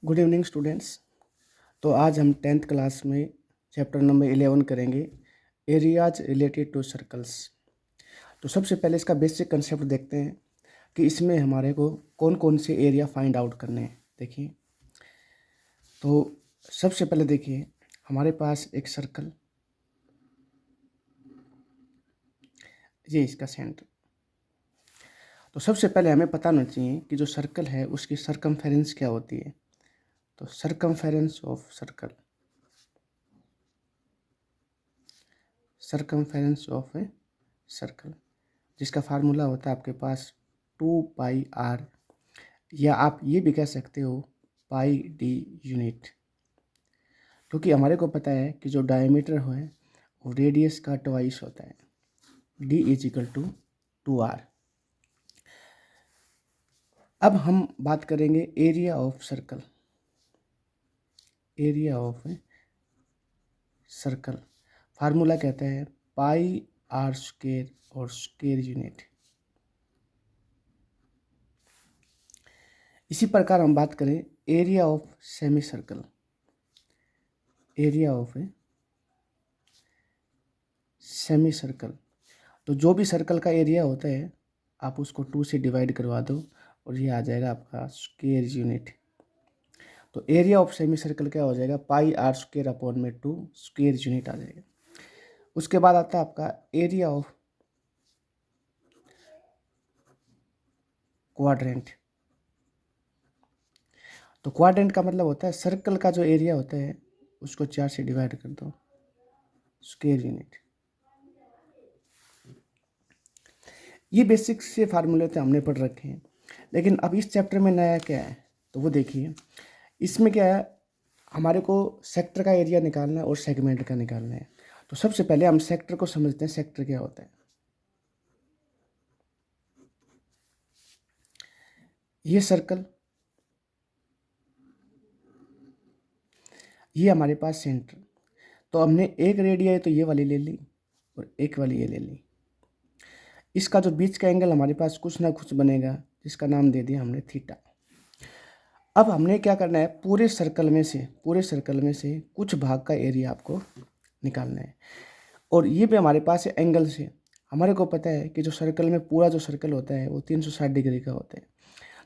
Good evening students. तो आज हम 10th क्लास में चैप्टर नंबर 11 करेंगे, एरियाज रिलेटेड टू सर्कल्स। तो सबसे पहले इसका बेसिक कंसेप्ट देखते हैं कि इसमें हमारे को कौन कौन से एरिया फाइंड आउट करने हैं। देखिए, तो सबसे पहले देखिए हमारे पास एक सर्कल, ये इसका सेंटर। तो सबसे पहले हमें पता होना चाहिए कि जो सर्कल है उसकी सरकमफेरेंस क्या होती है। तो circumference of circle, circumference of a circle, जिसका फार्मूला होता है आपके पास 2πr, या आप ये भी कह सकते हो पाई डी यूनिट, क्योंकि हमारे को पता है कि जो डायमीटर है वो रेडियस का ट्वाइस होता है। d = 2r। अब हम बात करेंगे area of circle. Area of circle formula कहता है πr² और स्क्वायर यूनिट। इसी प्रकार हम बात करें area of semi circle. Area of semi circle, तो जो भी सर्कल का एरिया होता है आप उसको 2 से डिवाइड करवा दो और ये आ जाएगा आपका स्क्वायर यूनिट। तो एरिया ऑफ सेमी सर्कल क्या हो जाएगा, πr² / 2 स्क्वायर यूनिट आ जाएगा। उसके बाद आता है आपका एरिया ऑफ क्वाड्रेंट। तो क्वाड्रेंट का मतलब होता है सर्कल का जो एरिया होता है उसको 4 से डिवाइड कर दो, स्क्वायर यूनिट। ये बेसिक से फार्मूले तो हमने पढ़ रखे हैं, लेकिन अब इस चैप्टर में नया क्या है तो वो देखिए। इसमें क्या है, हमारे को सेक्टर का एरिया निकालना है और सेगमेंट का निकालना है। तो सबसे पहले हम सेक्टर को समझते हैं। सेक्टर क्या होता है, ये सर्कल, ये हमारे पास सेंटर। तो हमने एक रेडिया तो ये वाली ले ली और एक वाली ये ले ली। इसका जो बीच का एंगल हमारे पास कुछ ना कुछ बनेगा, जिसका नाम दे दिया हमने थीटा। अब हमने क्या करना है, पूरे सर्कल में से कुछ भाग का एरिया आपको निकालना है। और ये भी हमारे पास है एंगल से। हमारे को पता है कि जो सर्कल में पूरा जो सर्कल होता है वो 360 डिग्री का होता है।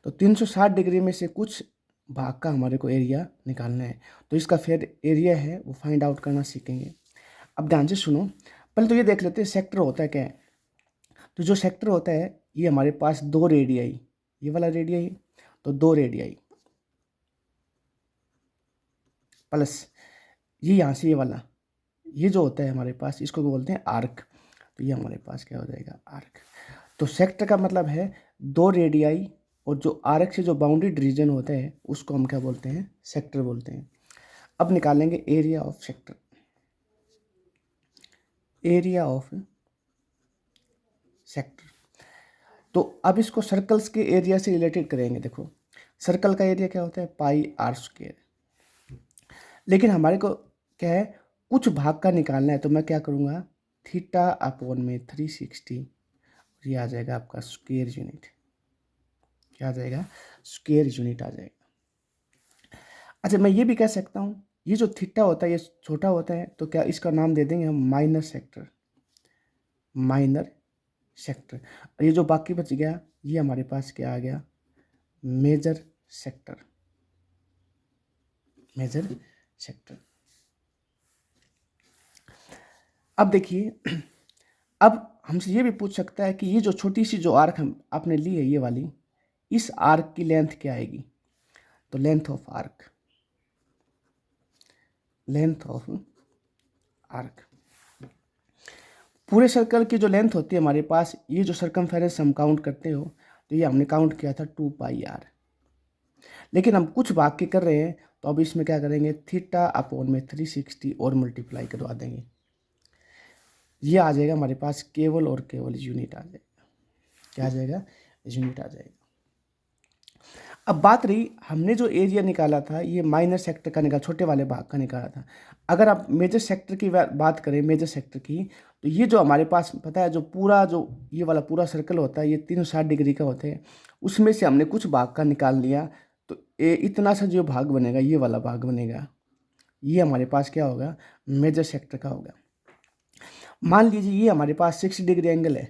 तो 360 डिग्री में से कुछ भाग का हमारे को एरिया निकालना है। तो इसका फिर एरिया है वो फाइंड आउट करना सीखेंगे। अब ध्यान से सुनो, पहले तो ये देख लेते हैं सेक्टर होता है क्या है। तो जो सेक्टर होता है ये हमारे पास 2 रेडियाई, ये वाला रेडियाई तो 2 रेडियाई प्लस ये यहाँ से ये वाला, ये जो होता है हमारे पास इसको बोलते हैं आर्क। तो ये हमारे पास क्या हो जाएगा, आर्क। तो सेक्टर का मतलब है 2 रेडियाई और जो आर्क से जो बाउंडेड रीजन होता है उसको हम क्या बोलते हैं, सेक्टर बोलते हैं। अब निकालेंगे area of sector. Area of sector, तो अब इसको सर्कल्स के एरिया से रिलेटेड करेंगे। देखो सर्कल का एरिया क्या होता है, πr²। लेकिन हमारे को क्या है, कुछ भाग का निकालना है। तो मैं क्या करूँगा, θ/360, ये आ जाएगा आपका स्क्वायर यूनिट। क्या आ जाएगा, स्क्वायर यूनिट आ जाएगा। अच्छा, मैं ये भी कह सकता हूँ ये जो थीटा होता है ये छोटा होता है, तो क्या इसका नाम दे देंगे हम माइनर सेक्टर। Minor sector. और ये जो बाकी बच गया ये हमारे पास क्या आ गया, मेजर सेक्टर। Major sector. अब देखिए, अब हमसे ये भी पूछ सकता है कि ये जो छोटी सी जो आर्क हम आपने ली है ये वाली, इस आर्क की लेंथ क्या आएगी। तो length of arc, length of arc, पूरे सर्कल की जो लेंथ होती है हमारे पास, ये जो सर्कमफेरेंस हम काउंट करते हो तो ये हमने काउंट किया था 2πr। लेकिन हम कुछ भाग के कर रहे हैं तो अब इसमें क्या करेंगे, θ/360 और मल्टीप्लाई करवा देंगे। ये आ जाएगा हमारे पास केवल और केवल यूनिट आ जाएगा। क्या आ जाएगा, यूनिट आ जाएगा। अब बात रही, हमने जो एरिया निकाला था ये माइनर सेक्टर का निकाला, छोटे वाले भाग का निकाला था। अगर आप मेजर सेक्टर की बात करें, मेजर सेक्टर की, तो ये जो हमारे पास पता है जो पूरा जो ये वाला पूरा सर्कल होता है ये 360 डिग्री का होता है, उसमें से हमने कुछ भाग का निकाल लिया। तो ये इतना सा जो भाग बनेगा, ये वाला भाग बनेगा, ये हमारे पास क्या होगा, मेजर सेक्टर का होगा। मान लीजिए ये हमारे पास 60 डिग्री एंगल है,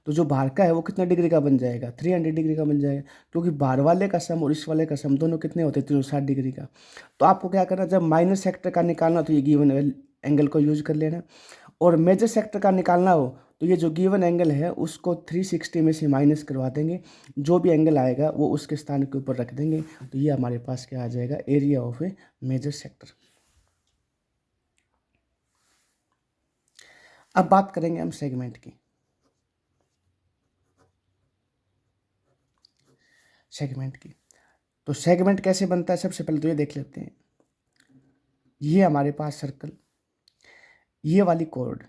तो जो बाहर का है वो कितना डिग्री का बन जाएगा, 300 डिग्री का बन जाएगा, क्योंकि बाहर वाले का सम और इस वाले का सम दोनों कितने होते हैं, 360 डिग्री का। तो आपको क्या करना, जब माइनर सेक्टर का निकालना तो ये गिवन एंगल को यूज कर लेना, और मेजर सेक्टर का निकालना हो तो ये जो गिवन एंगल है उसको 360 में से माइनस करवा देंगे, जो भी एंगल आएगा वो उसके स्थान के ऊपर रख देंगे, तो ये हमारे पास क्या आ जाएगा, area of a major sector. अब बात करेंगे हम सेगमेंट की। सेगमेंट की, तो सेगमेंट कैसे बनता है, सबसे पहले तो ये देख लेते हैं। ये हमारे पास सर्कल, ये वाली कॉर्ड,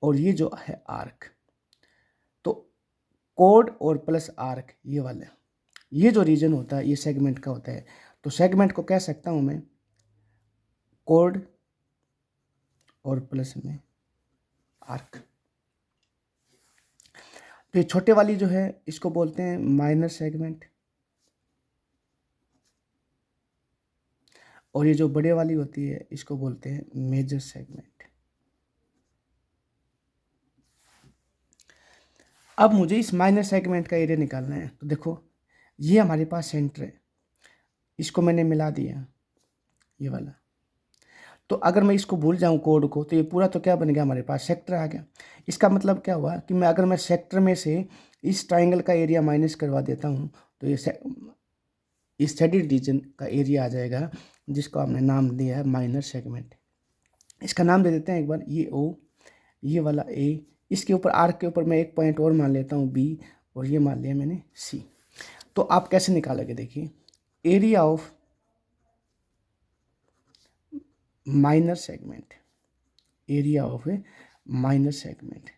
और ये जो है आर्क, तो कॉर्ड और प्लस आर्क, ये वाला, ये जो रीजन होता है ये सेगमेंट का होता है। तो सेगमेंट को कह सकता हूं मैं कॉर्ड और प्लस में आर्क। तो ये छोटे वाली जो है इसको बोलते हैं माइनर सेगमेंट, और ये जो बड़े वाली होती है इसको बोलते हैं मेजर सेगमेंट। अब मुझे इस माइनर सेगमेंट का एरिया निकालना है, तो देखो ये हमारे पास सेंटर है, इसको मैंने मिला दिया, ये वाला। तो अगर मैं इसको भूल जाऊं कोड को, तो ये पूरा तो क्या बन गया, हमारे पास सेक्टर आ गया। इसका मतलब क्या हुआ कि अगर मैं सेक्टर में से इस ट्राइंगल का एरिया माइनस करवा देता हूं, तो ये इस शेडेड रीजन का एरिया आ जाएगा, जिसको हमने नाम दिया है माइनर सेगमेंट। इसका नाम दे देते हैं एक बार, ये ओ, ये वाला ए, इसके ऊपर आर्क के ऊपर मैं एक पॉइंट और मान लेता हूँ बी, और ये मान लिया मैंने सी। तो आप कैसे निकालोगे, देखिए area of minor segment, area of a minor segment,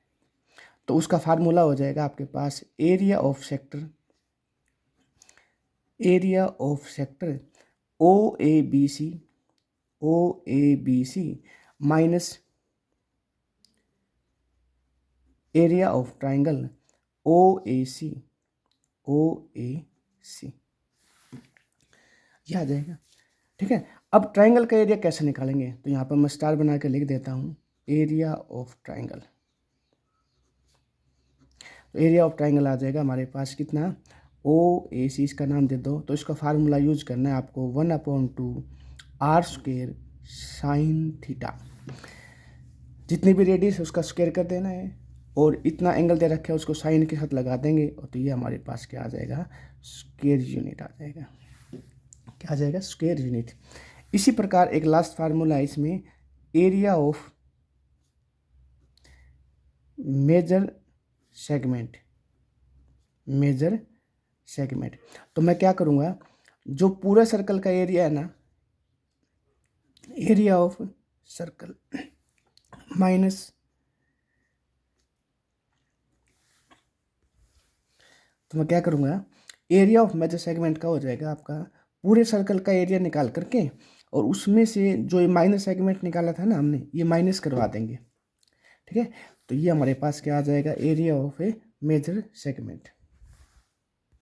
तो उसका फार्मूला हो जाएगा आपके पास area of sector, area of sector O A B C minus area of triangle O A C, ये आ जाएगा। ठीक है, अब ट्राइंगल का एरिया कैसे निकालेंगे, तो यहाँ पर मैं स्टार बना के लिख देता हूँ एरिया ऑफ ट्राइंगल। तो एरिया ऑफ ट्राइंगल आ जाएगा हमारे पास कितना, ओ ए सी, इसका नाम दे दो। तो इसका फार्मूला यूज करना है आपको, 1/2 आर स्क्वेयर साइन थीटा, जितनी भी रेडियस है उसका स्क्वायर कर देना है, और इतना एंगल दे रखा है उसको साइन के साथ लगा देंगे, और तो ये हमारे पास क्या आ जाएगा, स्क्वायर यूनिट आ जाएगा। क्या आ जाएगा, स्क्वायर यूनिट। इसी प्रकार एक लास्ट फार्मूला है इसमें, area of major segment, major segment. तो मैं क्या करूँगा, जो पूरा सर्कल का एरिया है ना, एरिया ऑफ सर्कल माइनस, तो मैं क्या करूँगा, एरिया ऑफ मेजर सेगमेंट का हो जाएगा आपका पूरे सर्कल का एरिया निकाल करके, और उसमें से जो ये माइनर सेगमेंट निकाला था ना हमने, ये माइनस करवा देंगे। ठीक है, तो ये हमारे पास क्या आ जाएगा, area of a major segment.